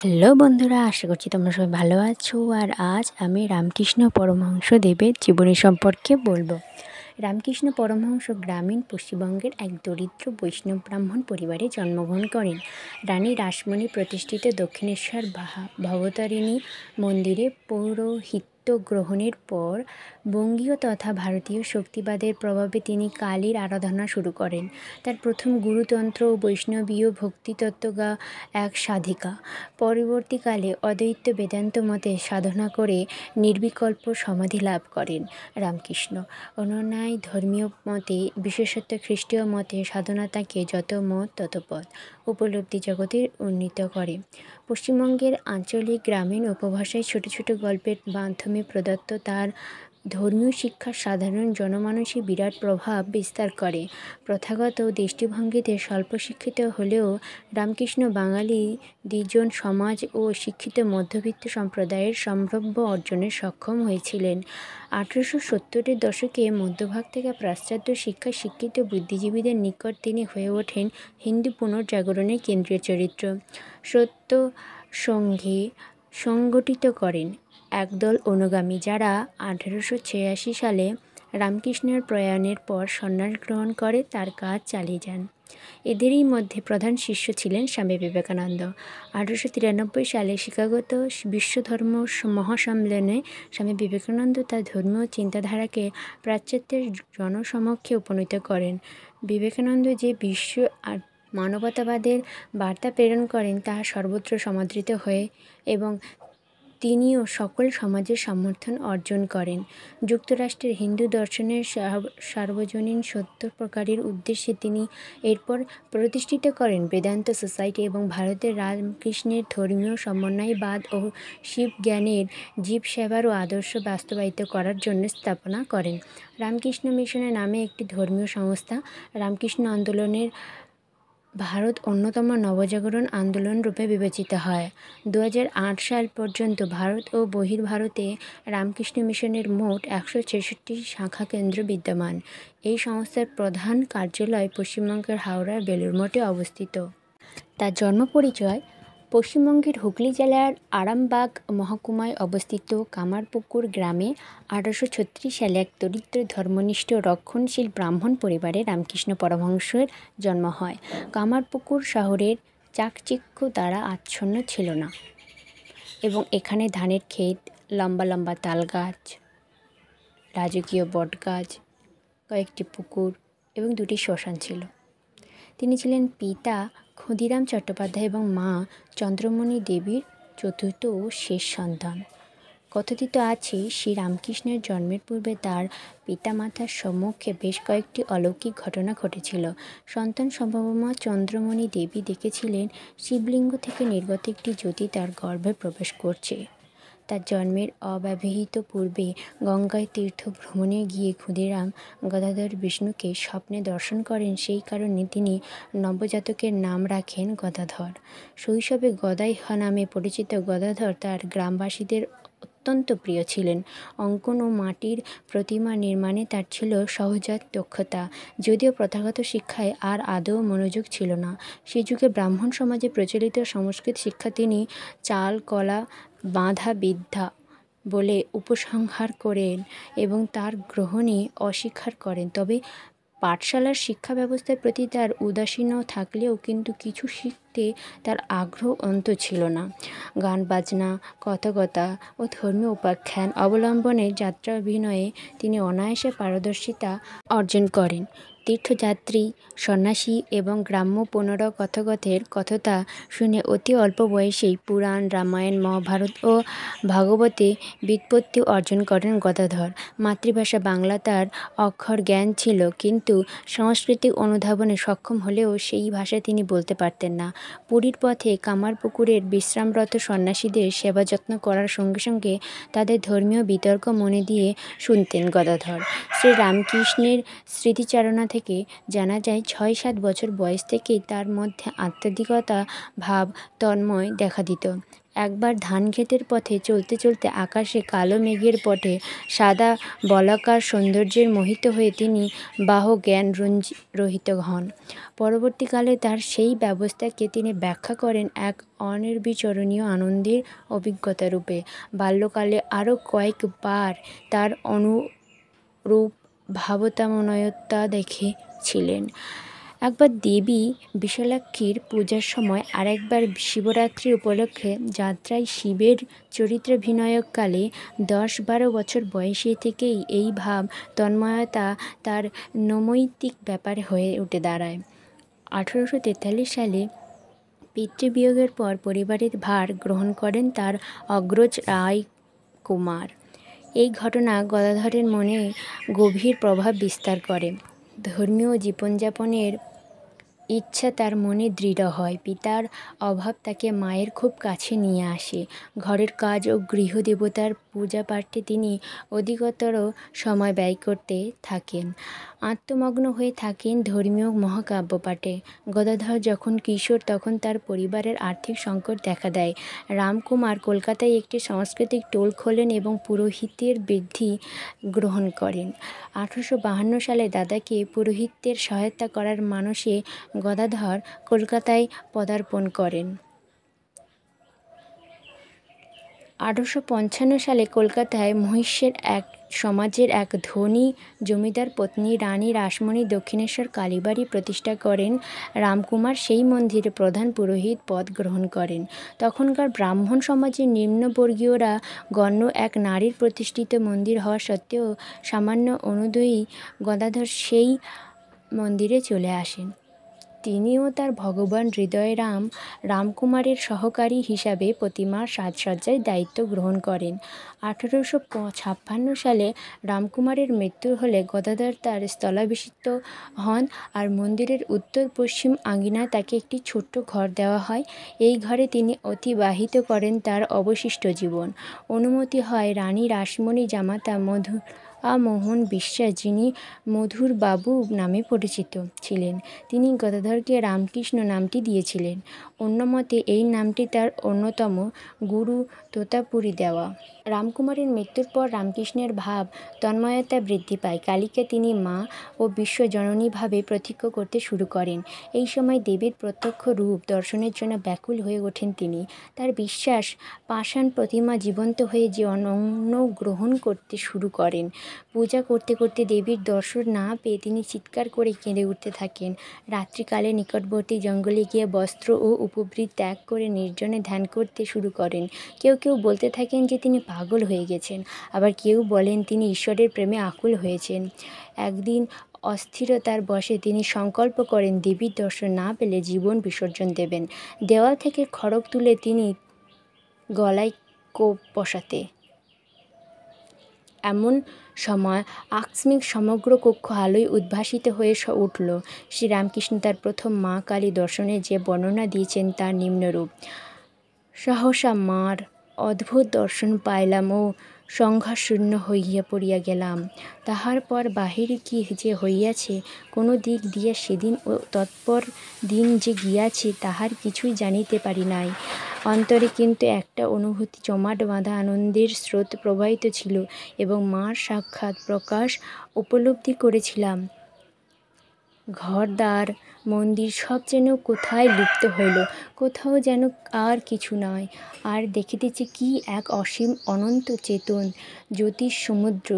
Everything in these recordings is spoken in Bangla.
হ্যালো বন্ধুরা, আশা করছি তোমরা সবাই ভালো আছো। আর আজ আমি রামকৃষ্ণ পরমহংস দেবের জীবনী সম্পর্কে বলবো। রামকৃষ্ণ পরমহংস গ্রামীণ পশ্চিমবঙ্গের এক দরিদ্র বৈষ্ণব ব্রাহ্মণ পরিবারে জন্মগ্রহণ করেন। রানী রাসমণি প্রতিষ্ঠিত দক্ষিণেশ্বর ভবতারিণী মন্দিরে পৌরোহিত্য গ্রহণের পর বঙ্গীয় তথা ভারতীয় শক্তিবাদের প্রভাবে তিনি কালীর আরাধনা শুরু করেন। তার প্রথম গুরুতন্ত্র ও বৈষ্ণবীয় ভক্তিতত্ত্বগা এক সাধিকা। পরবর্তীকালে অদ্বৈত বেদান্ত মতে সাধনা করে নির্বিকল্প সমাধি লাভ করেন রামকৃষ্ণ। অন্যান্য ধর্মীয় মতে, বিশেষত খ্রিস্টীয় মতে সাধনা তাকে যত মত তত পথ উপলব্ধি জগতে উন্নীত করে। পশ্চিমবঙ্গের আঞ্চলিক গ্রামীণ উপভাষায় ছোট ছোট গল্পের মাধ্যমে প্রদত্ত তার ধর্মীয় শিক্ষা সাধারণ জনমানসে বিরাট প্রভাব বিস্তার করে। প্রথাগত দৃষ্টিভঙ্গিতে স্বল্প শিক্ষিত হলেও রামকৃষ্ণ বাঙালি দ্বিজন সমাজ ও শিক্ষিত মধ্যবিত্ত সম্প্রদায়ের সম্ভাব্য অর্জনে সক্ষম হয়েছিলেন। 1870-এর দশকে মধ্যভাগ থেকে পাশ্চাত্য শিক্ষায় শিক্ষিত বুদ্ধিজীবীদের নিকট তিনি হয়ে ওঠেন হিন্দু পুনর্জাগরণের কেন্দ্রীয় চরিত্র। সত্য সঙ্ঘে সংগঠিত করেন একদল অনুগামী, যারা 1886 সালে রামকৃষ্ণের প্রয়াণের পর সন্ন্যাস গ্রহণ করে তার কাজ চালিয়ে যান। এদেরই মধ্যে প্রধান শিষ্য ছিলেন স্বামী বিবেকানন্দ। 1893 সালে শিকাগোতে বিশ্বধর্ম মহাসম্মেলনে স্বামী বিবেকানন্দ তার ধর্মীয় চিন্তাধারাকে পাশ্চাত্যের জনসমক্ষে উপনীত করেন। বিবেকানন্দ যে বিশ্ব আর মানবতাবাদের বার্তা প্রেরণ করেন তাহা সর্বত্র সমাদৃত হয় এবং তিনিও সকল সমাজের সমর্থন অর্জন করেন। যুক্তরাষ্ট্রের হিন্দু দর্শনের সার্বজনীন সত্য প্রকারের উদ্দেশ্যে তিনি এরপর প্রতিষ্ঠিত করেন বেদান্ত সোসাইটি এবং ভারতের রামকৃষ্ণের ধর্মীয় সমন্বয়বাদ ও শিবজ্ঞানের জীবসেবারও আদর্শ বাস্তবায়িত করার জন্য স্থাপনা করেন রামকৃষ্ণ মিশনের নামে একটি ধর্মীয় সংস্থা। রামকৃষ্ণ আন্দোলনের ভারত অন্যতম নবজাগরণ আন্দোলন রূপে বিবেচিত হয়। 2008 সাল পর্যন্ত ভারত ও বহির্ভারতে রামকৃষ্ণ মিশনের মোট 166টি শাখা কেন্দ্র বিদ্যমান। এই সংস্থার প্রধান কার্যালয় পশ্চিমবঙ্গের হাওড়ার বেলুড় মঠে অবস্থিত। তার জন্ম পরিচয়: পশ্চিমবঙ্গের হুগলি জেলার আরামবাগ মহকুমায় অবস্থিত কামারপুকুর গ্রামে 1836 সালে এক দরিদ্র ধর্মনিষ্ঠ রক্ষণশীল ব্রাহ্মণ পরিবারে রামকৃষ্ণ পরমহংসের জন্ম হয়। কামারপুকুর শহরের চাকচিক্য দ্বারা আচ্ছন্ন ছিল না এবং এখানে ধানের ক্ষেত, লম্বা লম্বা তালগাছ, রাজকীয় বটগাছ, কয়েকটি পুকুর এবং 2টি শ্মশান ছিল। তিনি ছিলেন পিতা ক্ষুদিরাম চট্টোপাধ্যায় এবং মা চন্দ্রমণি দেবীর চতুর্থ ও শেষ সন্তান। কথিত আছে, শ্রী রামকৃষ্ণের জন্মের পূর্বে তার পিতামাতার সম্মুখে বেশ কয়েকটি অলৌকিক ঘটনা ঘটেছিল। সন্তান সম্ভবা চন্দ্রমণি দেবী দেখেছিলেন শিবলিঙ্গ থেকে নির্গত একটি জ্যোতি তার গর্ভে প্রবেশ করছে। তার জন্মের অব্যবহিত পূর্বে গঙ্গায় তীর্থ ভ্রমণে গিয়ে ক্ষুদিরাম গদাধর বিষ্ণুকে স্বপ্নে দর্শন করেন। সেই কারণে তিনি নবজাতকের নাম রাখেন গদাধর। শৈশবে গদাই নামে পরিচিত গদাধর তার গ্রামবাসীদের অত্যন্ত প্রিয় ছিলেন। অঙ্কন ও মাটির প্রতিমা নির্মাণে তার ছিল সহজাত দক্ষতা, যদিও প্রথাগত শিক্ষায় আর আদৌ মনোযোগ ছিল না। সে যুগে ব্রাহ্মণ সমাজে প্রচলিত সংস্কৃত শিক্ষা তিনি চাল কলা বাঁধা বিদ্যা বলে উপসংহার করেন এবং তার গ্রহণে অস্বীকার করেন। তবে পাঠশালার শিক্ষা ব্যবস্থার প্রতি তার উদাসীন থাকলেও কিন্তু কিছু শিখতে তার আগ্রহ অন্ত ছিল না। গান বাজনা, কথকতা ও ধর্মীয় উপাখ্যান অবলম্বনে যাত্রা অভিনয়ে তিনি অনায়াসে পারদর্শিতা অর্জন করেন। তীর্থযাত্রী, সন্ন্যাসী এবং গ্রাম্য পুনরকথকদের কথতা শুনে অতি অল্প বয়সেই পুরাণ, রামায়ণ, মহাভারত ও ভাগবতে ব্যুৎপত্তি অর্জন করেন গদাধর। মাতৃভাষা বাংলা তার অক্ষর জ্ঞান ছিল, কিন্তু সাংস্কৃতিক অনুধাবনে সক্ষম হলেও সেই ভাষায় তিনি বলতে পারতেন না। পুরীর পথে কামারপুকুরের বিশ্রামরত সন্ন্যাসীদের সেবা যত্ন করার সঙ্গে সঙ্গে তাদের ধর্মীয় বিতর্ক মনে দিয়ে শুনতেন গদাধর। শ্রী রামকৃষ্ণের স্মৃতিচারণা থেকে জানা যায়, 6-7 বছর বয়স থেকেই তার মধ্যে আধ্যাত্মিকতা ভাব তন্ময় দেখা দিত। একবার ধান ক্ষেতের পথে চলতে চলতে আকাশে কালো মেঘের পটে সাদা বলাকার সৌন্দর্যের মোহিত হয়ে তিনি বাহ জ্ঞান রহিত হন। পরবর্তীকালে তার সেই ব্যবস্থাকে তিনি ব্যাখ্যা করেন এক অনির্বিচরণীয় আনন্দের অভিজ্ঞতা রূপে। বাল্যকালে আরও কয়েকবার তার অনুরূপ ভাবতামনয়তা দেখেছিলেন। একবার দেবী বিশালাক্ষীর পূজার সময়, আরেকবার শিবরাত্রি উপলক্ষে যাত্রায় শিবের চরিত্রাভিনয়কালে 10-12 বছর বয়সে থেকেই এই ভাব তন্ময়তা তার নৈমিত্তিক ব্যাপার হয়ে উঠে দাঁড়ায়। 1843 সালে পিতৃবিয়োগের পর পরিবারের ভার গ্রহণ করেন তার অগ্রজ রায়কুমার। এই ঘটনা গদাধরের মনে গভীর প্রভাব বিস্তার করে। ধর্মীয় জীবনযাপনের ইচ্ছা তার মনে দৃঢ় হয়। পিতার অভাব তাকে মায়ের খুব কাছে নিয়ে আসে। ঘরের কাজ ও গৃহদেবতার পূজাপাঠে তিনি অধিকতর সময় ব্যয় করতে থাকেন। আত্মমগ্ন হয়ে থাকেন ধর্মীয় মহাকাব্য পাঠে। গদাধর যখন কিশোর তখন তার পরিবারের আর্থিক সংকট দেখা দেয়। রামকুমার কলকাতায় একটি সাংস্কৃতিক টোল খোলেন এবং পুরোহিতের বৃত্তি গ্রহণ করেন। 1852 সালে দাদাকে পুরোহিত্যের সহায়তা করার মানসে গদাধর কলকাতায় পদার্পণ করেন। 1855 সালে কলকাতায় মহিষের সমাজের এক ধনী জমিদার পত্নী রানী রাসমণি দক্ষিণেশ্বর কালীবাড়ি প্রতিষ্ঠা করেন। রামকুমার সেই মন্দিরে প্রধান পুরোহিত পদ গ্রহণ করেন। তখনকার ব্রাহ্মণ সমাজের নিম্নবর্গীয়রা গণ্য এক নারীর প্রতিষ্ঠিত মন্দির হওয়া সত্ত্বেও সামান্য অনুদয়ী গদাধর সেই মন্দিরে চলে আসেন। তিনিও তার ভগবান হৃদয়রাম রামকুমারের সহকারী হিসাবে প্রতিমার সাজসজ্জার দায়িত্ব গ্রহণ করেন। 1856 সালে রামকুমারের মৃত্যু হলে গদাধর তার স্থলাভিষিক্ত হন আর মন্দিরের উত্তর পশ্চিম আঙিনায় তাকে একটি ছোট্ট ঘর দেওয়া হয়। এই ঘরে তিনি অতিবাহিত করেন তার অবশিষ্ট জীবন। অনুমতি হয় রানী রাসমণি জামাতা মোহন বিশ্বাস, যিনি মধুরবাবু নামে পরিচিত ছিলেন। তিনি গদাধরকে রামকৃষ্ণ নামটি দিয়েছিলেন। অন্যমতে এই নামটি তার অন্যতম গুরু তোতাপুরী দেওয়া। রামকুমারের মৃত্যুর পর রামকৃষ্ণের ভাব তন্ময়তা বৃদ্ধি পায়। কালীকে তিনি মা ও বিশ্বজননী ভাবে প্রত্যক্ষ করতে শুরু করেন। এই সময় দেবীর প্রত্যক্ষ রূপ দর্শনের জন্য ব্যাকুল হয়ে ওঠেন তিনি। তার বিশ্বাস, পাষাণ প্রতিমা জীবন্ত হয়ে যে অন্ন গ্রহণ করতে শুরু করেন। পূজা করতে করতে দেবীর দর্শন না পেয়ে তিনি চিৎকার করে কেঁদে উঠতে থাকেন। রাত্রিকালে নিকটবর্তী জঙ্গলে গিয়ে বস্ত্র ও উপবৃত ত্যাগ করে নির্জনে ধ্যান করতে শুরু করেন। কেউ কেউ বলতে থাকেন যে তিনি পাগল হয়ে গেছেন, আবার কেউ বলেন তিনি ঈশ্বরের প্রেমে আকুল হয়েছেন। একদিন অস্থিরতার বশে তিনি সংকল্প করেন দেবীর দর্শন না পেলে জীবন বিসর্জন দেবেন। দেওয়াল থেকে খড়গ তুলে তিনি গলায় কোপ বসাতে। এমন সময় আকস্মিক সমগ্র কক্ষ আলোয় উদ্ভাসিত হয়ে উঠল। শ্রীরামকৃষ্ণ তার প্রথম মা কালী দর্শনের যে বর্ণনা দিয়েছেন তার নিম্নরূপ: সহসা মার অদ্ভুত দর্শন পাইলাম ও সংজ্ঞাশূন্য হইয়া পড়িয়া গেলাম। তাহার পর বাহিরে কি যে হইয়াছে, কোন দিক দিয়া সেদিন ও তৎপর দিন যে গিয়াছে তাহার কিছুই জানিতে পারি নাই। অন্তরে কিন্তু একটা অনুভূতি জমাট বাঁধা আনন্দের স্রোত প্রবাহিত ছিল এবং মার সাক্ষাৎ প্রকাশ উপলব্ধি করেছিলাম। ঘরদ্বার মন্দির সব যেন কোথায় লুপ্ত হইল, কোথাও যেন আর কিছু নয়। আর দেখিতেছি কি এক অসীম অনন্ত চেতন জ্যোতিষ সমুদ্র,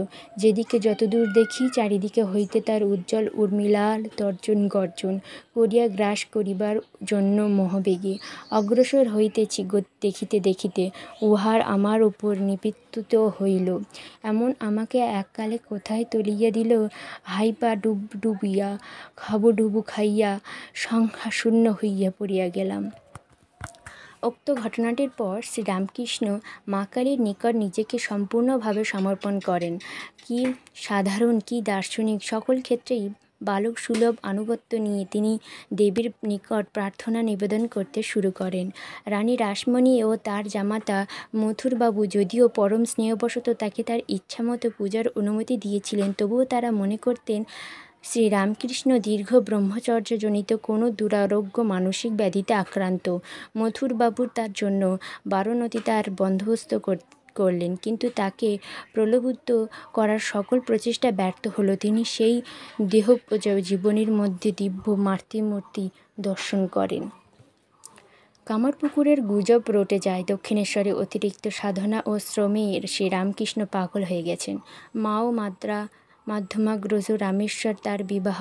যেদিকে যতদূর দেখি চারিদিকে হইতে তার উজ্জ্বল উর্মিলাল তর্জন গর্জন করিয়া গ্রাস করিবার জন্য মোহবেগে অগ্রসর হইতেছি। দেখিতে দেখিতে উহার আমার উপর নিপতিত হইল, এমন আমাকে এককালে কোথায় তলিয়ে দিল। হাইপা ডুবিয়া হাবুডুবু খাইয়া সংজ্ঞাশূন্য হইয়া পড়িয়া গেলাম। উক্ত ঘটনাটির পর শ্রীরামকৃষ্ণ মা কালীর নিকট নিজেকে সম্পূর্ণভাবে সমর্পণ করেন। কি সাধারণ, কি দার্শনিক, সকল ক্ষেত্রেই বালক সুলভ আনুগত্য নিয়ে তিনি দেবীর নিকট প্রার্থনা নিবেদন করতে শুরু করেন। রানী রাসমণি ও তার জামাতা মথুরবাবু যদিও পরম স্নেহবশত তাকে তার ইচ্ছামতো পূজার অনুমতি দিয়েছিলেন, তবুও তারা মনে করতেন শ্রীরামকৃষ্ণ দীর্ঘ ব্রহ্মচর্যজনিত কোনো দুরারোগ্য মানসিক ব্যাধিতে আক্রান্ত। মথুরবাবু তার জন্য বারাণসী তার বন্দোবস্ত করলেন, কিন্তু তাকে প্রলোভিত করার সকল প্রচেষ্টা ব্যর্থ হলো। তিনি সেই জীবনীর মধ্যে দিব্য মাতৃমূর্তি দর্শন করেন। কামরপুকুরের গুজব রটে যায়। দক্ষিণেশ্বরে অতিরিক্ত সাধনা ও শ্রমে শ্রীরামকৃষ্ণ পাগল হয়ে গেছেন। মা ও মাধ্যমাগ্রজ রামেশ্বর তার বিবাহ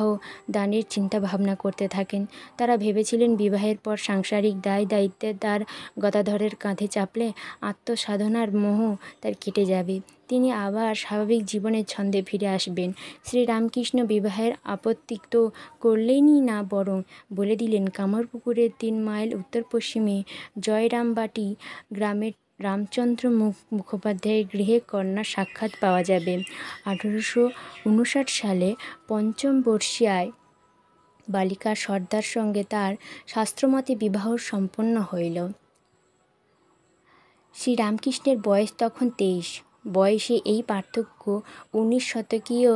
দানের চিন্তা ভাবনা করতে থাকেন। তারা ভেবেছিলেন বিবাহের পর সাংসারিক দায় দায়িত্বে তার গদাধরের কাঁধে চাপলে আত্মসাধনার মোহ তার কেটে যাবে, তিনি আবার স্বাভাবিক জীবনের ছন্দে ফিরে আসবেন। শ্রীরামকৃষ্ণ বিবাহের আপত্তি তো করলেনই না, বরং বলে দিলেন কামরপুকুরের 3 মাইল উত্তর পশ্চিমে জয়রামবাটি গ্রামের রামচন্দ্র মুখোপাধ্যায়ের গৃহে কন্যা সাক্ষাৎ পাওয়া যাবে। 1859 সালে 5ম বর্ষীয়ায় বালিকা সর্দার সঙ্গে তার শাস্ত্রমতে বিবাহ সম্পন্ন হইল। শ্রীরামকৃষ্ণের বয়স তখন 23। বয়সে এই পার্থক্য 19 শতকীয়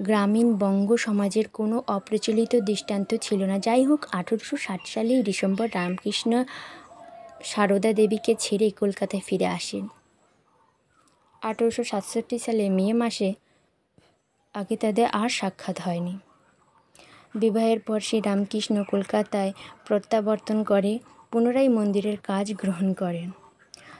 গ্রামীণ বঙ্গ সমাজের কোনো অপ্রচলিত দৃষ্টান্ত ছিল না। যাই হোক, 1860 সালেই ডিসেম্বর রামকৃষ্ণ সারদা দেবীকে ছেড়ে কলকাতায় ফিরে আসেন। 1867 সালে মে মাসে আগে তাদের আর সাক্ষাৎ হয়নি। বিবাহের পর শ্রীরামকৃষ্ণ কলকাতায় প্রত্যাবর্তন করে পুনরায় মন্দিরের কাজ গ্রহণ করেন।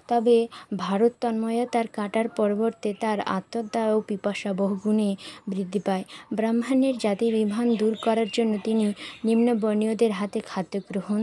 তবে ভারত তন্ময়তার কাটার পরিবর্তে তার আত্মদা ও পিপাসা বহুগুণে বৃদ্ধি পায়। ব্রাহ্মণের জাতিবিভান দূর করার জন্য তিনি নিম্নবর্ণীয়দের হাতে খাদ্য গ্রহণ,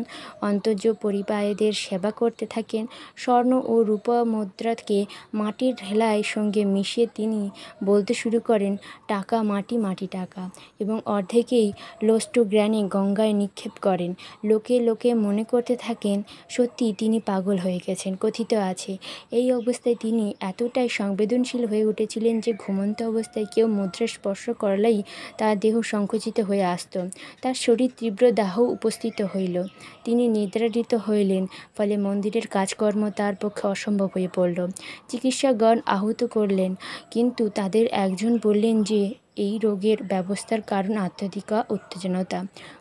অন্তর্য পরিপায়দের সেবা করতে থাকেন। স্বর্ণ ও রূপা মুদ্রাকে মাটির ঢেলায় সঙ্গে মিশিয়ে তিনি বলতে শুরু করেন, টাকা মাটি, মাটি টাকা, এবং অর্ধেকেই লোস্টোগ্রানে গঙ্গায় নিক্ষেপ করেন। লোকে লোকে মনে করতে থাকেন সত্যি তিনি পাগল হয়ে গেছেন। কথিত আছে, এই অবস্থায় তিনি এতটাই সংবেদনশীল হয়ে উঠেছিলেন যে ঘুমন্ত অবস্থায় কেউ মুদ্রা স্পর্শ করলেই তার দেহ সংকুচিত হয়ে আসত, তার শরীর তীব্র দাহ উপস্থিত হইল, তিনি নিদ্রাধীত হইলেন। ফলে মন্দিরের কাজকর্ম তার পক্ষে অসম্ভব হয়ে পড়ল। চিকিৎসকগণ আহূত করলেন, কিন্তু তাদের একজন বললেন যে এই রোগের ব্যবস্থার কারণ অত্যধিক উত্তেজনতা,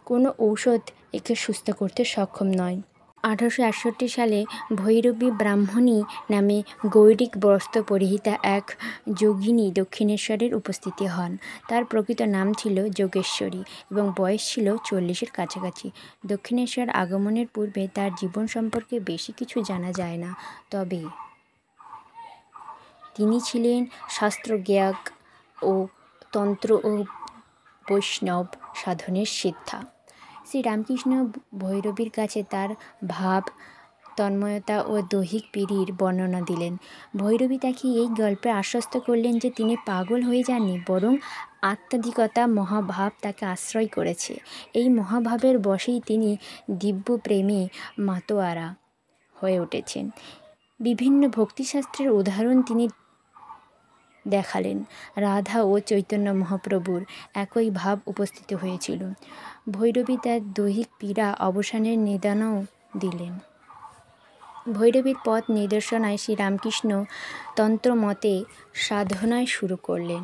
কোনো ঔষধ একে সুস্থ করতে সক্ষম নয়। 1861 সালে ভৈরবী ব্রাহ্মণী নামে গৈরিক বস্ত্র পরিহিতা এক যোগিনী দক্ষিণেশ্বরের উপস্থিতি হন। তার প্রকৃত নাম ছিল যোগেশ্বরী এবং বয়স ছিল 40-এর কাছাকাছি। দক্ষিণেশ্বর আগমনের পূর্বে তার জীবন সম্পর্কে বেশি কিছু জানা যায় না, তবে তিনি ছিলেন শাস্ত্রজ্ঞাক ও তন্ত্র ও বৈষ্ণব সাধনের সিদ্ধা। শ্রীরামকৃষ্ণ ভৈরবীর কাছে তার ভাব, তন্ময়তা ও দৈহিক পীড়ির বর্ণনা দিলেন। ভৈরবী তাকে এই গল্পে আশ্বস্ত করলেন যে তিনি পাগল হয়ে যাননি, বরং আধ্যাত্মিকতা মহাভাব তাকে আশ্রয় করেছে। এই মহাভাবের বশেই তিনি দিব্য প্রেমে মাতোয়ারা হয়ে উঠেছেন। বিভিন্ন ভক্তিশাস্ত্রের উদাহরণ তিনি দেখালেন। রাধা ও চৈতন্য মহাপ্রভুর একই ভাব উপস্থিত হয়েছিল। ভৈরবী তার দৈহিক পীড়া অবসানের নিদানও দিলেন। ভৈরবীর পথ নির্দেশনায় শ্রীরামকৃষ্ণ তন্ত্রমতে সাধনায় শুরু করলেন।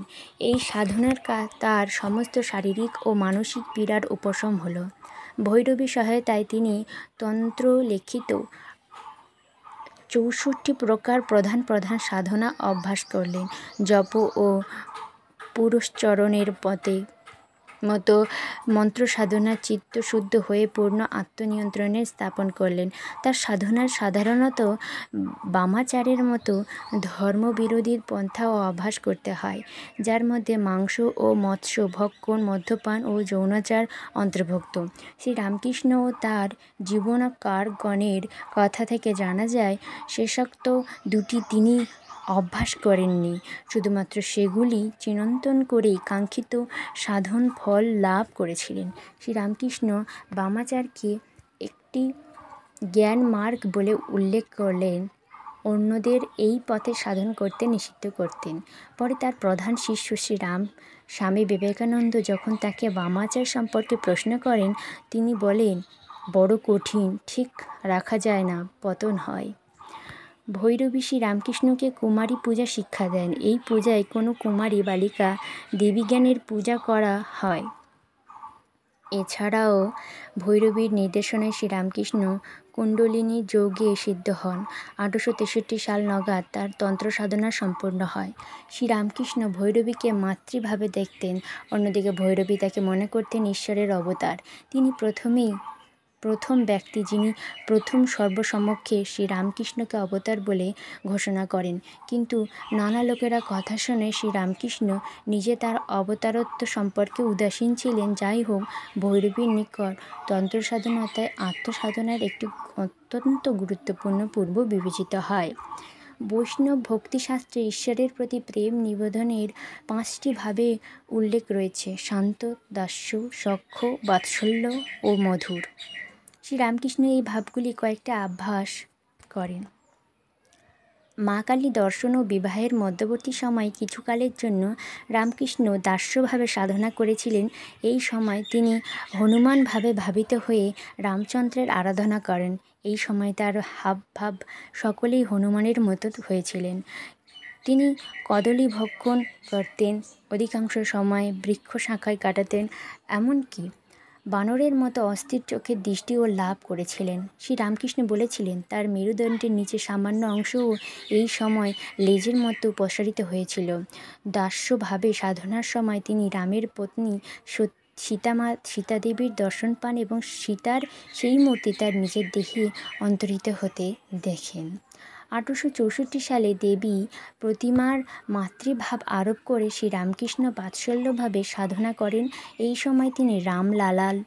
এই সাধনার তার সমস্ত শারীরিক ও মানসিক পীড়ার উপশম হল। ভৈরবী সহায়তায় তিনি তন্ত্রলিখিত 64 প্রকার প্রধান প্রধান সাধনা অভ্যাস করলেন। জপ ও পুরশ্চরণের মতো মন্ত্রসাধনা চিত্তশুদ্ধ হয়ে পূর্ণ আত্মনিয়ন্ত্রণে স্থাপন করলেন। তার সাধনার সাধারণত বামাচারের মতো ধর্মবিরোধী পন্থা ও অভ্যাস করতে হয়, যার মধ্যে মাংস ও মৎস্য ভক্ষণ, মদ্যপান ও যৌনাচার অন্তর্ভুক্ত। শ্রীরামকৃষ্ণ ও তার জীবনকারগণের কথা থেকে জানা যায়, শেষোক্ত দুটি তিনি অভ্যাস করেননি, শুধুমাত্র সেগুলি চিন্তন করেই কাঙ্ক্ষিত সাধন ফল লাভ করেছিলেন। শ্রীরামকৃষ্ণ বামাচারকে একটি জ্ঞানমার্গ বলে উল্লেখ করলেন, অন্যদের এই পথে সাধন করতে নিষিদ্ধ করতেন। পরে তার প্রধান শিষ্য স্বামী বিবেকানন্দ যখন তাকে বামাচার সম্পর্কে প্রশ্ন করেন, তিনি বলেন, বড় কঠিন, ঠিক রাখা যায় না, পতন হয়। ভৈরবী শ্রীরামকৃষ্ণকে কুমারী পূজা শিক্ষা দেন। এই পূজায় কোনো কুমারী বালিকা দেবীজ্ঞানের পূজা করা হয়। এছাড়াও ভৈরবীর নির্দেশনায় শ্রীরামকৃষ্ণ কুণ্ডলিনী যোগে সিদ্ধ হন। 1863 সাল নাগাদ তার তন্ত্র সাধনা সম্পূর্ণ হয়। শ্রীরামকৃষ্ণ ভৈরবীকে মাতৃভাবে দেখতেন, অন্যদিকে ভৈরবী তাকে মনে করতেন ঈশ্বরের অবতার। তিনি প্রথম ব্যক্তি যিনি প্রথম সর্বসমক্ষে শ্রীরামকৃষ্ণকে অবতার বলে ঘোষণা করেন। কিন্তু নানা লোকেরা কথা শোনে শ্রীরামকৃষ্ণ নিজে তার অবতারত্ব সম্পর্কে উদাসীন ছিলেন। যাই হোক, ভৈরবীর নিকট তন্ত্রসাধনা তাই আত্মসাধনার একটি অত্যন্ত গুরুত্বপূর্ণ পূর্ব বিবেচিত হয়। বৈষ্ণব ভক্তিশাস্ত্রে ঈশ্বরের প্রতি প্রেম নিবেদনের 5টি ভাবে উল্লেখ রয়েছে: শান্ত, দাস্য, সখ্য, বাৎসল্য ও মধুর। শ্রীরামকৃষ্ণ এই ভাবগুলি কয়েকটা আভাস করেন। মা কালী দর্শন ও বিবাহের মধ্যবর্তী সময় কিছুকালের জন্য রামকৃষ্ণ দাস্যভাবে সাধনা করেছিলেন। এই সময় তিনি হনুমান ভাবে ভাবিত হয়ে রামচন্দ্রের আরাধনা করেন। এই সময় তার হাবভাব সকলেই হনুমানের মতো হয়েছিলেন। তিনি কদলী ভক্ষণ করতেন, অধিকাংশ সময় বৃক্ষ শাখায় কাটাতেন, এমনকি বানরের মতো অস্থির চোখের দৃষ্টিও লাভ করেছিলেন। শ্রীরামকৃষ্ণ বলেছিলেন, তার মেরুদণ্ডের নিচে সামান্য অংশও এই সময় লেজের মতো প্রসারিত হয়েছিল। দাস্যভাবে সাধনার সময় তিনি রামের পত্নী সীতাদেবীর দর্শন পান এবং সীতার সেই মূর্তি তার নিজের দেহে অন্তর্হিত হতে দেখেন। 1864 সালে দেবী প্রতিমার মাতৃভাব আরোপ করে শ্রীরামকৃষ্ণ বাৎসল্যভাবে সাধনা করেন। এই সময় তিনি রামলালাল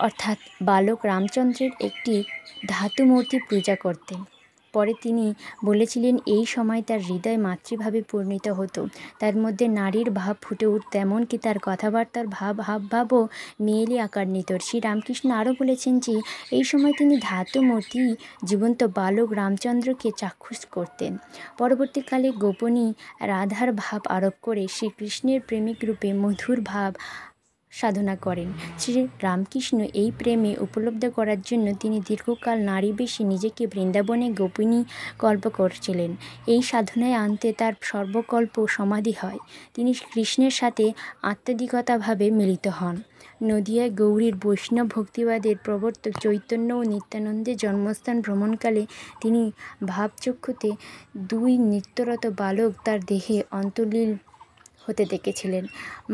অর্থাৎ বালক রামচন্দ্রের একটি ধাতু মূর্তি পূজা করতেন। পরে তিনি বলেছিলেন, এই সময় তার হৃদয় মাতৃভাবে পূর্ণিত হতো, তার মধ্যে নারীর ভাব ফুটে উঠত, এমনকি তার কথাবার্তার হাবভাবও মেয়েলি আকার নিত। শ্রীরামকৃষ্ণ আরও বলেছেন যে এই সময় তিনি ধাতু মূর্তি জীবন্ত বালক রামচন্দ্রকে চাক্ষুষ করতেন। পরবর্তীকালে গোপিনী রাধার ভাব আরোপ করে শ্রীকৃষ্ণের প্রেমিক রূপে মধুর ভাব সাধনা করেন। শ্রীরামকৃষ্ণ এই প্রেমে উপলব্ধ করার জন্য তিনি দীর্ঘকাল নারীবেশে নিজেকে বৃন্দাবনে গোপিনী কল্প করছিলেন। এই সাধনায় আনতে তার সর্বকল্প সমাধি হয়। তিনি কৃষ্ণের সাথে আত্মাধিকতাভাবে মিলিত হন। নদিয়ায় গৌড়ীর বৈষ্ণব ভক্তিবাদের প্রবর্তক চৈতন্য ও নিত্যানন্দের জন্মস্থান ভ্রমণকালে তিনি ভাবচক্ষুতে 2 নৃত্যরত বালক তার দেহে অন্তর্লীন হতে দেখেছিলেন।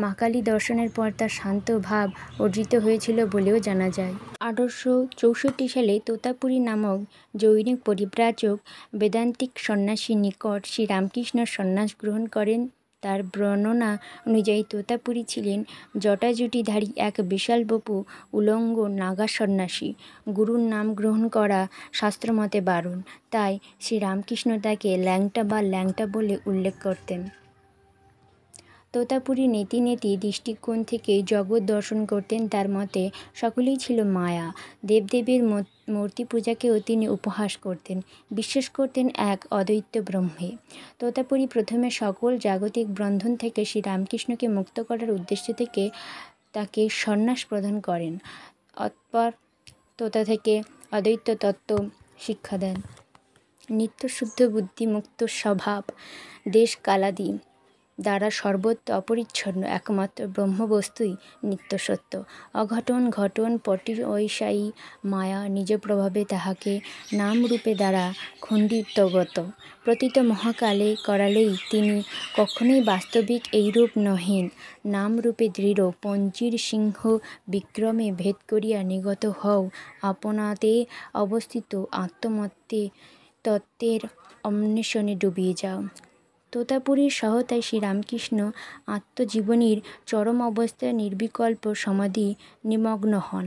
মা কালী দর্শনের পর তার শান্ত ভাব অর্জিত হয়েছিল বলেও জানা যায়। 1864 সালে তোতাপুরী নামক জৈনিক পরিব্রাজক বেদান্তিক সন্ন্যাসীর নিকট শ্রীরামকৃষ্ণ সন্ন্যাস গ্রহণ করেন। তার বর্ণনা অনুযায়ী তোতাপুরী ছিলেন জটাজুটিধারী এক বিশাল বপু উলঙ্গ নাগা সন্ন্যাসী। গুরুর নাম গ্রহণ করা শাস্ত্রমতে বারণ, তাই শ্রীরামকৃষ্ণ তাকে ল্যাংটা বলে উল্লেখ করতেন। তোতাপুরী নেতি দৃষ্টিকোণ থেকে জগৎ দর্শন করতেন। তার মতে সকলেই ছিল মায়া। দেবদেবীর মূর্তি পূজাকেও তিনি উপহাস করতেন। বিশ্বাস করতেন এক অদ্বৈত ব্রহ্মে। তোতাপুরী প্রথমে সকল জাগতিক বন্ধন থেকে শ্রীরামকৃষ্ণকে মুক্ত করার উদ্দেশ্য থেকে তাকে সন্ন্যাস প্রদান করেন। অতঃপর তোতা থেকে অদ্বৈত তত্ত্ব শিক্ষা দেন। নিত্যশুদ্ধ বুদ্ধি, মুক্ত স্বভাব, দেশ কালাদি দ্বারা সর্বত্র অপরিচ্ছন্ন একমাত্র ব্রহ্মবস্তুই নিত্যসত্য। অঘটন ঘটন পর্যবসায়ী মায়া নিজ প্রভাবে তাহাকে নামরূপে দ্বারা খণ্ডিতগত প্রতীত মহাকালে করালেই তিনি কখনোই বাস্তবিক এইরূপ নহেন। নামরূপে দৃঢ় পঞ্চীর সিংহ বিক্রমে ভেদ করিয়া নিগত হও, আপনাতে অবস্থিত তত্ত্বের অন্বেষণে ডুবিয়ে যাও। তোতাপুরীর সহায়তায় শ্রীরামকৃষ্ণ আত্মজীবনীর চরম অবস্থায় নির্বিকল্প সমাধি নিমগ্ন হন।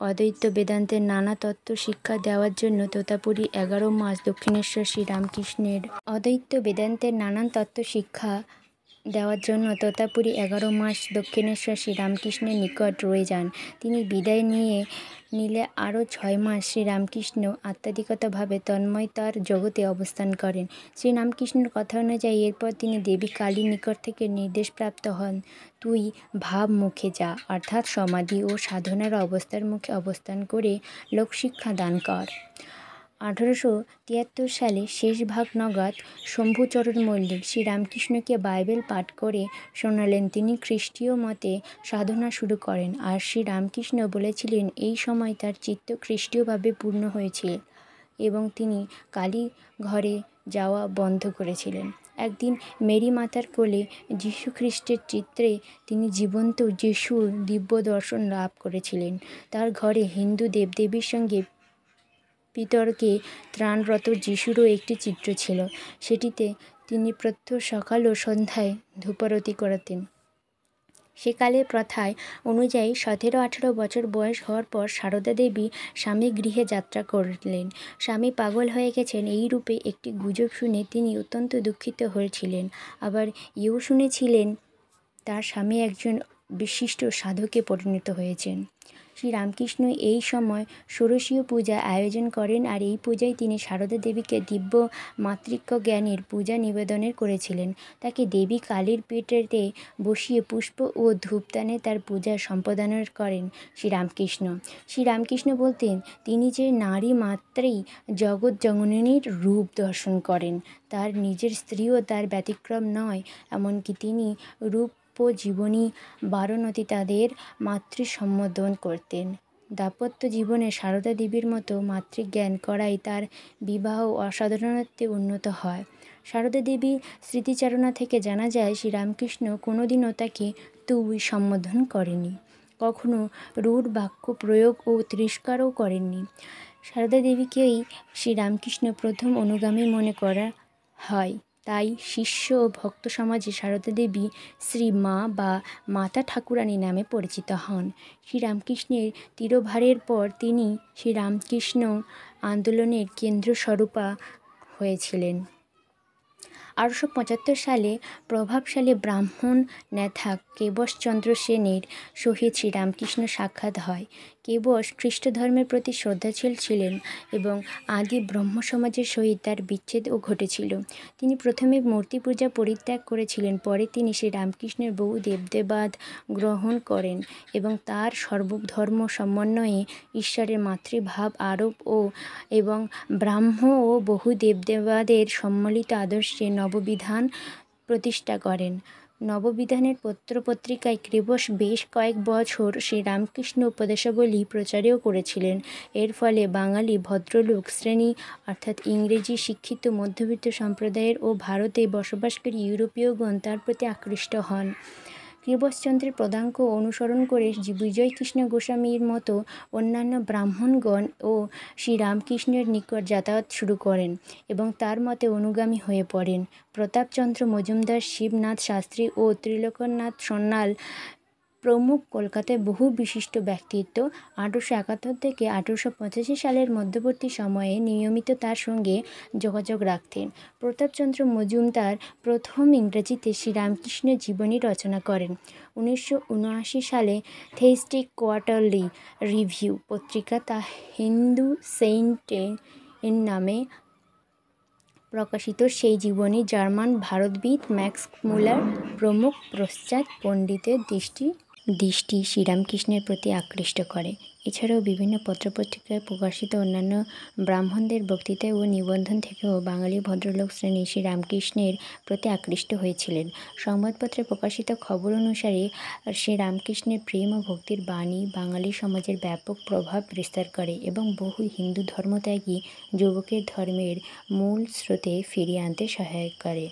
অদ্বৈত বেদান্তের নানা তত্ত্ব শিক্ষা দেওয়ার জন্য তোতাপুরী 11 মাস দক্ষিণেশ্বর শ্রীরামকৃষ্ণের অদ্বৈত বেদান্তের নানান তত্ত্ব শিক্ষা দেওয়ার জন্য তোতাপুরী 11 মাস দক্ষিণেশ্বর শ্রীরামকৃষ্ণের নিকট রয়ে যান। তিনি বিদায় নিলে আরও 6 মাস শ্রীরামকৃষ্ণ আধ্যাত্মিকভাবে তন্ময়তার জগতে অবস্থান করেন। শ্রীরামকৃষ্ণের কথা অনুযায়ী এরপর তিনি দেবী কালীর নিকট থেকে নির্দেশপ্রাপ্ত হন, তুই ভাব মুখে যা, অর্থাৎ সমাধি ও সাধনার অবস্থার মুখে অবস্থান করে লোকশিক্ষা দান কর। 1873 সালে শেষ ভাগ নাগাদ শম্ভুচরণ মল্লিক শ্রীরামকৃষ্ণকে বাইবেল পাঠ করে শোনালেন। তিনি খ্রিস্টীয় মতে সাধনা শুরু করেন, আর শ্রীরামকৃষ্ণ বলেছিলেন এই সময় তার চিত্ত খ্রিস্টীয়ভাবে পূর্ণ হয়েছিল এবং তিনি কালীঘরে যাওয়া বন্ধ করেছিলেন। একদিন মেরি মাতার কোলে যীশুখ্রিস্টের চিত্রে তিনি জীবন্ত যিশুর দিব্য দর্শন লাভ করেছিলেন। তার ঘরে হিন্দু দেবদেবীর সঙ্গে পিতরকে ত্রাণরত যিশুরও একটি চিত্র ছিল। সেটিতে তিনি প্রত্যহ সকাল ও সন্ধ্যায় ধূপারতি করাতেন। সেকালের প্রথায় অনুযায়ী 17-18 বছর বয়স হওয়ার পর সারদা দেবী স্বামী গৃহে যাত্রা করলেন। স্বামী পাগল হয়ে গেছেন এই রূপে একটি গুজব শুনে তিনি অত্যন্ত দুঃখিত হয়েছিলেন। আবার এও শুনেছিলেন তার স্বামী একজন বিশিষ্ট সাধকে পরিণত হয়েছেন। শ্রীরামকৃষ্ণ এই সময় ষোড়শীয় পূজা আয়োজন করেন, আর এই পূজায় তিনি সারদা দেবীকে দিব্য মাতৃক্য জ্ঞানের পূজা নিবেদনের করেছিলেন। তাকে দেবী কালীর পেটেতে বসিয়ে পুষ্প ও ধূপদানে তার পূজা সম্পাদন করেন শ্রীরামকৃষ্ণ। শ্রীরামকৃষ্ণ বলতেন তিনি যে নারী মাত্রেই জগৎ জননীর রূপ দর্শন করেন, তার নিজের স্ত্রীও তার ব্যতিক্রম নয়। এমনকি তিনি রূপজীবনী বারাণসী তাদের মাতৃ সম্বোধন করতেন। দাম্পত্য জীবনে সারদা দেবীর মতো মাতৃজ্ঞান করায় তার বিবাহ অসাধারণত্বে উন্নত হয়। সারদা দেবীর স্মৃতিচারণা থেকে জানা যায় শ্রীরামকৃষ্ণ কোনোদিনও তাকে তুই সম্বোধন করেননি, কখনো রূঢ় বাক্য প্রয়োগ ও তিরস্কারও করেননি। সারদা দেবীকেই শ্রীরামকৃষ্ণ প্রথম অনুগামী মনে করা হয়। তাই শিষ্য ও ভক্ত সমাজে সারদা দেবী শ্রীমা বা মাতা ঠাকুরানী নামে পরিচিত হন। শ্রীরামকৃষ্ণের তিরোভারের পর তিনি শ্রীরামকৃষ্ণ আন্দোলনের কেন্দ্রস্বরূপা হয়েছিলেন। 1875 সালে প্রভাবশালী ব্রাহ্মণ নেতা কেশবচন্দ্র সেনের সহিত শ্রীরামকৃষ্ণ সাক্ষাৎ হয়। কেশব খ্রিস্টধর্মের প্রতি শ্রদ্ধাশীল ছিলেন এবং আদি ব্রহ্মসমাজের সহিত তার বিচ্ছেদও ঘটেছিল। তিনি প্রথমে মূর্তি পূজা পরিত্যাগ করেছিলেন, পরে তিনি শ্রীরামকৃষ্ণের বহু দেবদেবাদ গ্রহণ করেন এবং তার সর্বধর্ম সমন্বয়ে ঈশ্বরের মাতৃভাব আরোপ এবং ব্রাহ্ম ও বহু দেবদেবাদের সম্মিলিত আদর্শে নববিধান প্রতিষ্ঠা করেন। নববিধানের পত্রপত্রিকায় কেশব বেশ কয়েক বছর শ্রীরামকৃষ্ণ উপদেশাবলী প্রচারও করেছিলেন। এর ফলে বাঙালি ভদ্রলোক শ্রেণী অর্থাৎ ইংরেজি শিক্ষিত মধ্যবিত্ত সম্প্রদায়ের ও ভারতে বসবাসকারী ইউরোপীয়গণ তার প্রতি আকৃষ্ট হন। কেশবচন্দ্রের পদাঙ্ক অনুসরণ করে বিজয়কৃষ্ণ গোস্বামীর মতো অন্যান্য ব্রাহ্মণগণ ও শ্রীরামকৃষ্ণের নিকট যাতায়াত শুরু করেন এবং তার মতে অনুগামী হয়ে পড়েন। প্রতাপচন্দ্র মজুমদার, শিবনাথ শাস্ত্রী ও ত্রিলোকনাথ সান্যাল প্রমুখ কলকাতায় বহু বিশিষ্ট ব্যক্তিত্ব 1871 থেকে 1885 সালের মধ্যবর্তী সময়ে নিয়মিত তার সঙ্গে যোগাযোগ রাখতেন। প্রতাপচন্দ্র মজুমদার প্রথম ইংরেজিতে শ্রীরামকৃষ্ণের জীবনী রচনা করেন। 1979 সালে থেইস্টিক কোয়ার্টারলি রিভিউ পত্রিকা তা হিন্দু সেইন্ট এর নামে প্রকাশিত সেই জীবনী জার্মান ভারতবিদ ম্যাক্স মুলার প্রমুখ পশ্চাৎ পণ্ডিতের দৃষ্টি শ্রীরামকৃষ্ণের প্রতি আকৃষ্ট করে। এছাড়াও বিভিন্ন পত্রপত্রিকায় প্রকাশিত অন্যান্য ব্রাহ্মণদের বক্তৃতা ও নিবন্ধ থেকেও বাঙালি ভদ্রলোক শ্রেণী শ্রীরামকৃষ্ণের প্রতি আকৃষ্ট হয়েছিলেন। সংবাদপত্রে প্রকাশিত খবর অনুসারে শ্রীরামকৃষ্ণের প্রেম ও ভক্তির বাণী বাঙালি সমাজের ব্যাপক প্রভাব বিস্তার করে এবং বহু হিন্দু ধর্মত্যাগী যুবকের ধর্মের মূল স্রোতে ফিরিয়ে আনতে সহায়তা করে।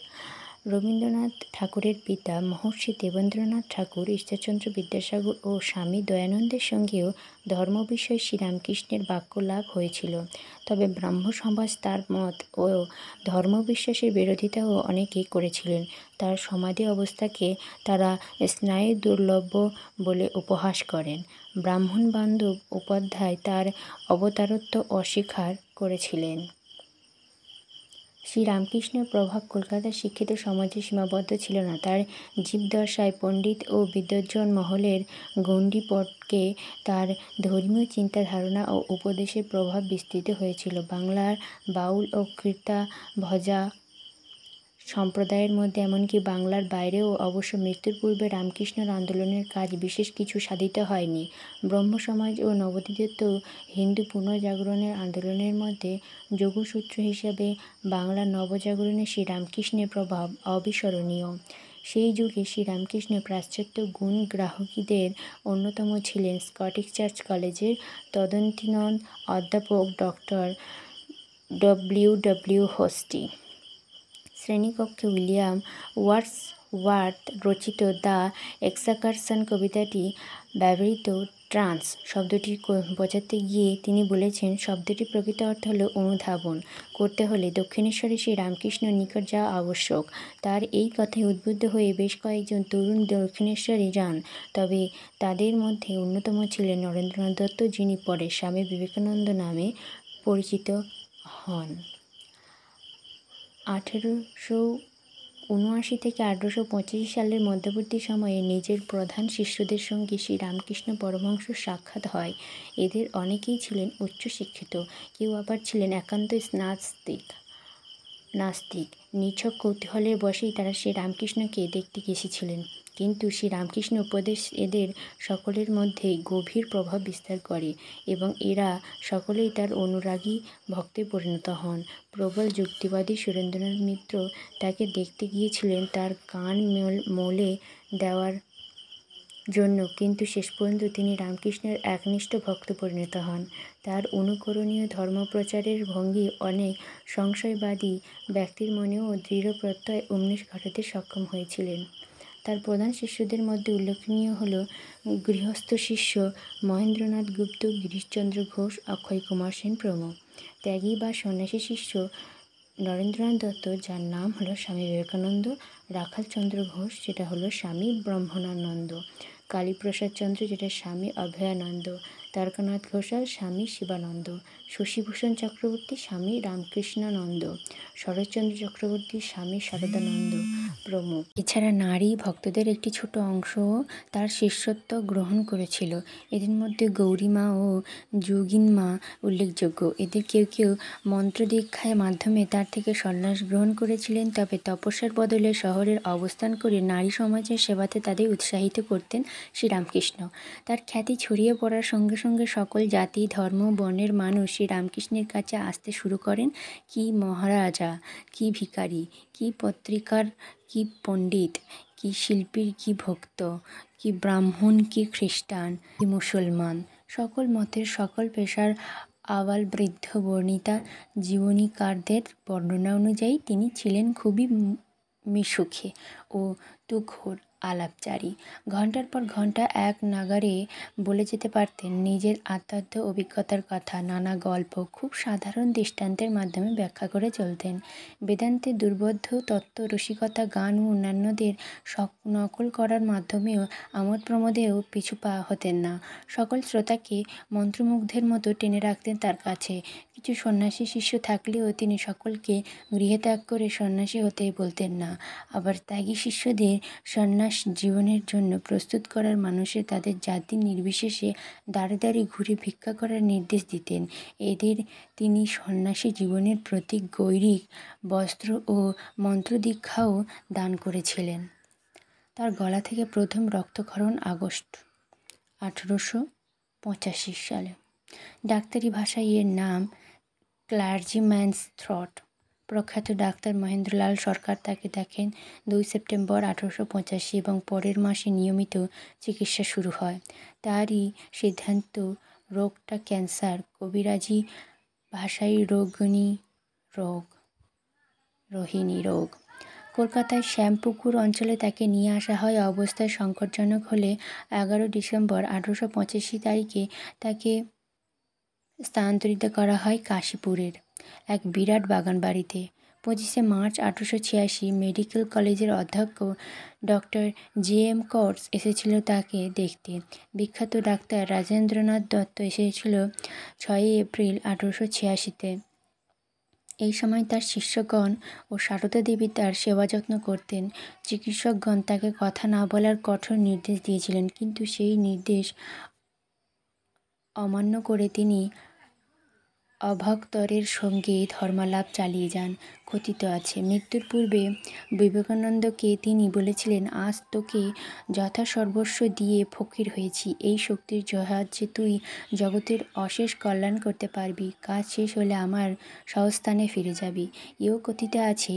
রবীন্দ্রনাথ ঠাকুরের পিতা মহর্ষি দেবেন্দ্রনাথ ঠাকুর, ঈশ্বরচন্দ্র বিদ্যাসাগর ও স্বামী দয়ানন্দের সঙ্গেও ধর্ম বিষয়ে শ্রীরামকৃষ্ণের বাক্যলাপ হয়েছিল। তবে ব্রাহ্ম সমাজ তার মত ও ধর্মবিশ্বাসের বিরোধিতাও অনেকেই করেছিলেন। তার সমাধি অবস্থাকে তারা স্নায়ুদুর্লভ বলে উপহাস করেন। ব্রাহ্মণ বান্ধব উপাধ্যায় তার অবতারত্ব অস্বীকার করেছিলেন। শ্রীরামকৃষ্ণের প্রভাব কলকাতার শিক্ষিত সমাজে সীমাবদ্ধ ছিল না। তার জীবদ্দশায় পণ্ডিত ও বিদ্বজ্জন মহলের গণ্ডীপটকে তার ধর্মীয় চিন্তা ধারণা ও উপদেশের প্রভাব বিস্তৃত হয়েছিল। বাংলার বাউল ও কীর্তনভজা সম্প্রদায়ের মধ্যে এমনকি বাংলার বাইরেও অবশ্য মৃত্যুর পূর্বে রামকৃষ্ণের আন্দোলনের কাজ বিশেষ কিছু সাধিত হয়নি। ব্রহ্মসমাজ ও নবোদিত হিন্দু পুনর্জাগরণের আন্দোলনের মধ্যে যোগসূত্র হিসাবে বাংলার নবজাগরণে শ্রীরামকৃষ্ণের প্রভাব অবিস্মরণীয়। সেই যুগে শ্রীরামকৃষ্ণ পাশ্চাত্য গুণ গ্রাহকীদের অন্যতম ছিলেন স্কটিশ চার্চ কলেজের তদন্তিনন অধ্যাপক ডক্টর ডব্লিউ হোস্টি। শ্রেণীকক্ষে উইলিয়াম ওয়ার্ডসওয়ার্থ রচিত দ্য এক্সকারশন কবিতাটি ব্যবহৃত। ট্রান্স শব্দটি বোঝাতে গিয়ে তিনি বলেছেন, শব্দটির প্রকৃত অর্থ হল অনুধাবন করতে হলে দক্ষিণেশ্বরে শ্রী রামকৃষ্ণ নিকট যাওয়া আবশ্যক। তার এই কথায় উদ্বুদ্ধ হয়ে বেশ কয়েকজন তরুণ দক্ষিণেশ্বরে যান। তবে তাদের মধ্যে অন্যতম ছিলেন নরেন্দ্রনাথ দত্ত, যিনি পরে স্বামী বিবেকানন্দ নামে পরিচিত হন। 1879 থেকে 1885 সালের মধ্যবর্তী সময়ে নিজের প্রধান শিষ্যদের সঙ্গে শ্রী রামকৃষ্ণ পরমহংস সাক্ষাৎ হয়। এদের অনেকেই ছিলেন উচ্চশিক্ষিত, কেউ আবার ছিলেন একান্ত নাস্তিক। নিছক কৌতূহলের বশেই তারা শ্রী রামকৃষ্ণকে দেখতে গেছিলেন। কিন্তু শ্রী রামকৃষ্ণ উপদেশ এদের সকলের মধ্যেই গভীর প্রভাব বিস্তার করে এবং এরা সকলেই তার অনুরাগী ভক্তে পরিণত হন। প্রবল যুক্তিবাদী সুরেন্দ্রনাথ মিত্র তাকে দেখতে গিয়েছিলেন তার কান মলে দেওয়ার জন্য, কিন্তু শেষ পর্যন্ত তিনি রামকৃষ্ণের একনিষ্ঠ ভক্ত পরিণত হন। তার অনুকরণীয় ধর্মপ্রচারের ভঙ্গি অনেক সংশয়বাদী ব্যক্তির মনেও দৃঢ় প্রত্যয় উন্মেষ ঘটাতে সক্ষম হয়েছিলেন। তার প্রধান শিষ্যদের মধ্যে উল্লেখনীয় হল গৃহস্থ শিষ্য মহেন্দ্রনাথ গুপ্ত, গিরিশচন্দ্র ঘোষ, অক্ষয় কুমার সেন প্রমুখ। ত্যাগী বা সন্ন্যাসী শিষ্য নরেন্দ্রনাথ দত্ত, যার নাম হল স্বামী বিবেকানন্দ; রাখাল চন্দ্র ঘোষ, যেটা হলো স্বামী ব্রহ্মানন্দ; কালীপ্রসাদ চন্দ্র, যেটা স্বামী অভয়ানন্দ; তারকানাথ ঘোষাল, স্বামী শিবানন্দ; শশীভূষণ চক্রবর্তী, স্বামী রামকৃষ্ণানন্দ; শরৎচন্দ্র চক্রবর্তী, স্বামী শারদানন্দ প্রমুখ। এছাড়া নারী ভক্তদের একটি ছোট অংশও তার শিষ্যত্ব গ্রহণ করেছিল। এদের মধ্যে গৌরীমা ও যোগিনমা উল্লেখযোগ্য। এদের কেউ কেউ মন্ত্রদীক্ষার মাধ্যমে তার থেকে সন্ন্যাস গ্রহণ করেছিলেন। তবে তপস্যার বদলে শহরের অবস্থান করে নারী সমাজের সেবাতে তাদের উৎসাহিত করতেন শ্রীরামকৃষ্ণ। তার খ্যাতি ছড়িয়ে পড়ার সঙ্গে সঙ্গে সকল জাতি, ধর্ম, বর্ণের মানুষ শ্রীরামকৃষ্ণের কাছে আসতে শুরু করেন। কি মহারাজা, কি ভিখারি, কি পত্রিকার, কি পণ্ডিত, কি শিল্পীর, কি ভক্ত, কি ব্রাহ্মণ, কি খ্রিস্টান, কি মুসলমান, সকল মতের, সকল পেশার আবাল বৃদ্ধ বর্ণিতা জীবনীকারদের বর্ণনা অনুযায়ী তিনি ছিলেন খুবই মিশুকে ও তুখোড় আলাপচারী। ঘণ্টার পর ঘণ্টা এক নাগাড়ে বলে যেতে পারতেন নিজের আত্মার্থ অভিজ্ঞতার কথা। নানা গল্প খুব সাধারণ দৃষ্টান্তের মাধ্যমে ব্যাখ্যা করে চলতেন। বেদান্তের দুর্বোধ্য তত্ত্ব, রসিকতা, গান ও অন্যান্যদের নকল করার মাধ্যমেও আমোদ প্রমোদেও পিছু পা হতেন না। সকল শ্রোতাকে মন্ত্রমুগ্ধের মতো টেনে রাখতেন তার কাছে। কিছু সন্ন্যাসী শিষ্য থাকলেও তিনি সকলকে গৃহত্যাগ করে সন্ন্যাসী হতে বলতেন না। আবার ত্যাগী শিষ্যদের সন্ন্যাস জীবনের জন্য প্রস্তুত করার মানুষে তাদের জাতি নির্বিশেষে দাঁড়ে দাঁড়ে ঘুরে ভিক্ষা করার নির্দেশ দিতেন। এদের তিনি সন্ন্যাসী জীবনের প্রতীক গৈরিক বস্ত্র ও মন্ত্রদীক্ষাও দান করেছিলেন। তার গলা থেকে প্রথম রক্তক্ষরণ আগস্ট 1885 সালে। ডাক্তারি ভাষায় এর নাম ক্লার্জিম্যানস থ্রট। প্রখ্যাত ডাক্তার মহেন্দ্রলাল সরকার তাকে দেখেন 2 সেপ্টেম্বর 1885 এবং পরের মাসে নিয়মিত চিকিৎসা শুরু হয়। তারই সিদ্ধান্ত রোগটা ক্যান্সার। কবিরাজি ভাষায় রোহিণী রোগ। কলকাতায় শ্যামপুকুর অঞ্চলে তাকে নিয়ে আসা হয়। অবস্থা সংকটজনক হলে 11 ডিসেম্বর 1885 তারিখে তাকে স্থানান্তরিত করা হয় কাশীপুরের এক বিরাট বাগানবাড়িতে। 25 মার্চ 1886 মেডিকেল কলেজের অধ্যক্ষ ডক্টর JM কোটস এসেছিল তাকে দেখতে। বিখ্যাত ডাক্তার রাজেন্দ্রনাথ দত্ত এসেছিল 6 এপ্রিল 1886-তে। এই সময় তার শিষ্যগণ ও সারদা দেবী তার সেবা যত্ন করতেন। চিকিৎসকগণ তাকে কথা না বলার কঠোর নির্দেশ দিয়েছিলেন, কিন্তু সেই নির্দেশ অমান্য করে তিনি অভক্তরের সঙ্গে ধর্মালাপ চালিয়ে যান। কথিত আছে, মৃত্যুর পূর্বে বিবেকানন্দকে তিনি বলেছিলেন, আজ তোকে যথাসর্বস্ব দিয়ে ফকির হয়েছি, এই শক্তির সাহায্যে তুই জগতের অশেষ কল্যাণ করতে পারবি। কাজ শেষ হলে আমার স্বস্থানে ফিরে যাবি। এও কথিত আছে,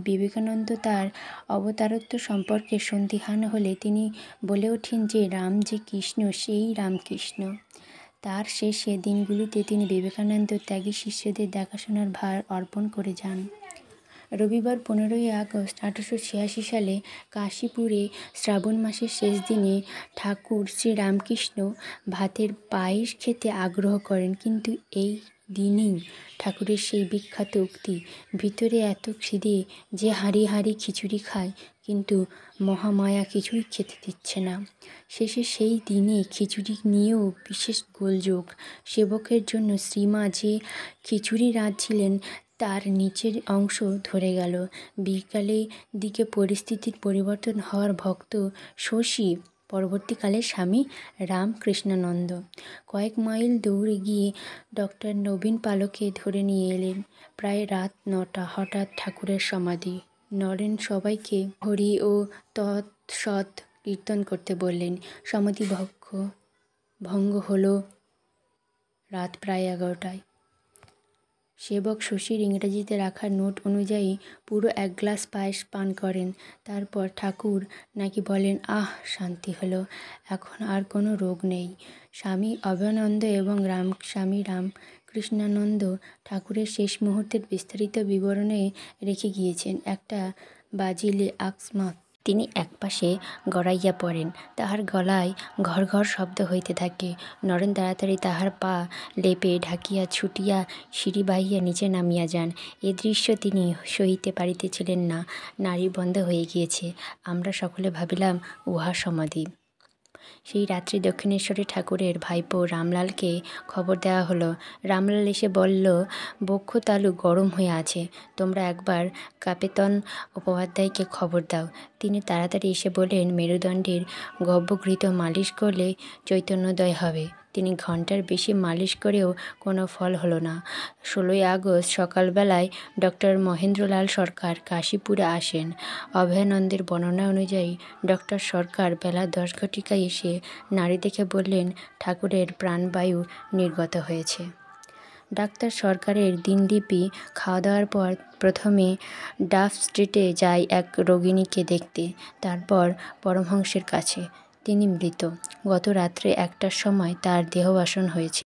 বিবেকানন্দ তার অবতারত্ব সম্পর্কে সন্দিহান হলে তিনি বলে ওঠেন যে রাম যে কৃষ্ণ, সেই রামকৃষ্ণ। তার শেষে দিনগুলিতে তিনি বিবেকানন্দ ত্যাগী শিষ্যদের দেখাশোনার ভার অর্পণ করে যান। রবিবার 15ই আগস্ট 1886 সালে কাশীপুরে শ্রাবণ মাসের শেষ দিনে ঠাকুর শ্রীরামকৃষ্ণ ভাতের পায়েস খেতে আগ্রহ করেন, কিন্তু এই দিনেই ঠাকুরের সেই বিখ্যাত উক্তি, ভিতরে এত খিদে যে হাঁড়ি হাঁড়ি খিচুড়ি খায়, কিন্তু মহামায়া কিছুই খেতে দিচ্ছে না। শেষে সেই দিনে খিচুড়ি নিয়েও বিশেষ গোলযোগ। সেবকের জন্য শ্রীমা যে খিচুড়ি রাঁধছিলেন তার নিচের অংশ ধরে গেল। বিকালের দিকে পরিস্থিতির পরিবর্তন হওয়ার ভক্ত শশী পরবর্তীকালে স্বামী রামকৃষ্ণানন্দ কয়েক মাইল দৌড়ে গিয়ে ডক্টর নবীন পালকে ধরে নিয়ে এলেন। প্রায় রাত 9টা। হঠাৎ ঠাকুরের সমাধি। নরেন সবাইকে হরি ও তৎসৎ কীর্তন করতে বললেন। সমাধি ভঙ্গ হলো রাত প্রায় 11টায়। সেবক শশীর ইংরেজিতে রাখা নোট অনুযায়ী পুরো 1 গ্লাস পায়েস পান করেন। তারপর ঠাকুর নাকি বলেন, আহ, শান্তি হলো, এখন আর কোনো রোগ নেই। স্বামী অভয়ানন্দ এবং স্বামী রামকৃষ্ণানন্দ ঠাকুরের শেষ মুহূর্তের বিস্তারিত বিবরণে রেখে গিয়েছেন। একটা বাজিলে আকস্মাৎ তিনি একপাশে গড়াইয়া পড়েন। তাহার গলায় ঘর ঘর শব্দ হইতে থাকে। নরেন তাড়াতাড়ি তাহার পা লেপে ঢাকিয়া ছুটিয়া সিঁড়ি বাহিয়া নিচে নামিয়া যান। এ দৃশ্য তিনি সহিতে পারিতেছিলেন না। নাড়ি বন্ধ হয়ে গিয়েছে। আমরা সকলে ভাবিলাম উহা সমাধি। সেই রাত্রি দক্ষিণেশ্বরে ঠাকুরের ভাইপো রামলালকে খবর দেওয়া হলো। রামলাল এসে বলল, বক্ষ তালু গরম হয়ে আছে, তোমরা একবার কাপেতন উপাধ্যায়কে খবর দাও। তিনি তাড়াতাড়ি এসে বললেন, মেরুদণ্ডের গহ্বরঘৃত মালিশ করলে চৈতন্যোদয় হবে। তিনি ঘণ্টার বেশি মালিশ করেও কোনো ফল হলো না। 16ই আগস্ট সকালবেলায় ডক্টর মহেন্দ্রলাল সরকার কাশীপুরে আসেন। অভয়ানন্দের বর্ণনা অনুযায়ী ডক্টর সরকার বেলা 10 ঘটিকায় এসে নাড়ি দেখে বললেন, ঠাকুরের প্রাণবায়ু নির্গত হয়েছে। ডাক্তার সরকারের দিনলিপি, খাওয়া দাওয়ার পর প্রথমে ডাফ স্ট্রিটে যায় এক রোগিণীকে দেখতে, তারপর পরমহংসের কাছে। তিনি মৃত। গত রাত্রে 1টার সময় তার দেহবাসন হয়েছে।